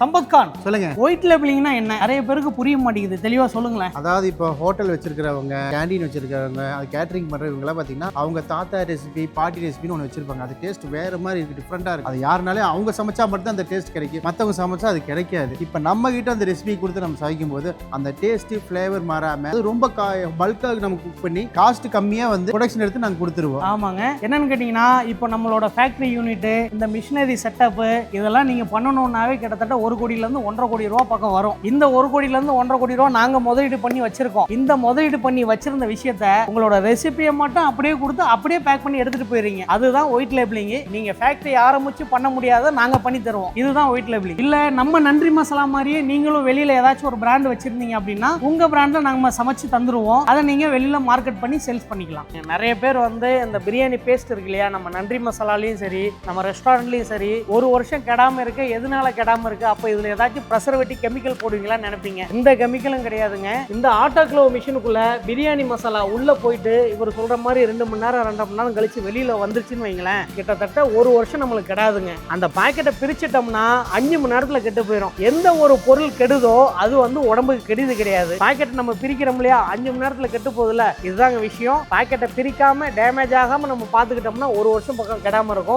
சம்பத் கான் சொல்லுங்க. ஒயிட் லேபிளிங்னா என்ன? நிறைய பேருக்கு புரிய மாட்டேங்குது, தெளிவா சொல்லுங்களேன். அதாவது இப்போ ஹோட்டல் வச்சிருக்கிறவங்க, கேண்டீன் வச்சிருக்கிறவங்க, அது கேட்டரிங் பண்றவங்க எல்லாம் பாத்தீங்கன்னா அவங்க தாத்தா ரெசிபி, பாட்டி ரெசிபின்னு ஒன்று வச்சிருப்பாங்க. அது டேஸ்ட் வேற மாதிரி இருக்கு, டிஃப்ரெண்டா இருக்கு. அது யாருனாலே அவங்க சமைச்சா மட்டும் அந்த டேஸ்ட் கிடைக்கும், மற்றவங்க சமைச்சா அது கிடைக்காது. இப்போ நம்ம கிட்ட அந்த ரெசிபி கொடுத்து நம்ம சமைக்கும் போது அந்த டேஸ்ட் ஃபிளேவர் மாறாம அது ரொம்ப பல்காக நம்ம குக் பண்ணி காஸ்ட் கம்மியா வந்து ப்ரொடக்ஷன் எடுத்து நாங்கள் கொடுத்துருவோம். ஆமாங்க. என்னன்னு கேட்டீங்கன்னா, இப்போ நம்மளோட ஃபேக்டரி யூனிட், இந்த மிஷினரி செட்டப் இதெல்லாம் நீங்க பண்ணணும்னாவே கிட்டத்தட்ட 1 கோடியிலேருந்து 1.5 கோடி ரூபா பக்கம் வரும். இந்த 1 கோடியிலேருந்து 1.5 கோடி ரூபா நாங்க முதலீடு பண்ணி வச்சிருக்கோம். இந்த முதலீடு பண்ணி வச்சிருந்த விஷயத்த உங்களோட ரெசிபியை மட்டும் அப்படியே கொடுத்து அப்படியே பேக் பண்ணி எடுத்துட்டு போயிடுறீங்க. அதுதான் ஒயிட் லேபிளிங். நீங்க ஃபேக்டரி ஆரம்பிச்சு பண்ண முடியாத நாங்க பண்ணி தருவோம். இதுதான் ஒயிட் லேபிளிங். இல்ல நம்ம நன்றி மசாலா மாதிரியே நீங்களும் வெளியில ஏதாச்சும் ஒரு பிராண்ட் வச்சிருந்தீங்க அப்படின்னா உங்க பிராண்ட நாங்க சமைச்சு தந்துருவோம். அதை நீங்க வெளியில மார்க்கெட் பண்ணி சேல்ஸ் பண்ணிக்கலாம். நிறைய பேர் வந்து இந்த பிரியாணி பேஸ்ட் இருக்கு இல்லையா, நம்ம நன்றி மசாலாலையும் சரி, நம்ம ரெஸ்டாரண்ட்லயும் சரி, 1 வருஷம் கெடாம இருக்கு. எதனால கெடாம இருக்கு? அப்ப இதுல ஏதாச்சும் ப்ரெசர்வேட்டிவ் கெமிக்கல் போடுவீங்களான்னு நினைப்பீங்க. இந்த கெமிக்கலும் கிடையாதுங்க. இந்த ஆட்டோக்ளோவ் மிஷினுக்குள்ள பிரியாணி மசாலா உள்ள போயிட்டு இவர் சொல்ற மாதிரி 2 மணி நேரம் 2.5 மணி நேரம் கழிச்சு வெளியில வந்துருச்சுன்னு வைங்களேன், கிட்டத்தட்ட 1 வருஷம் நம்மளுக்கு கெடாதுங்க. அந்த பாக்கெட்டை பிரிச்சுட்டோம்னா 5 மணி நேரத்துல கெட்டு போயிடும். எந்த ஒரு பொருள் கெடுதோ அது வந்து உடம்புக்கு கெடுது கிடையாது. பாக்கெட் நம்ம பிரிக்கிறோம் இல்லையா, 5 மணி நேரத்துல கெட்டு போகுதுல, இதுதாங்க விஷயம். பாக்கெட்டை பிரிக்காம டேமேஜ் ஆகாம நம்ம பாத்துக்கிட்டோம்னா 1 வருஷம் பக்கம் கெடாம இருக்கும்.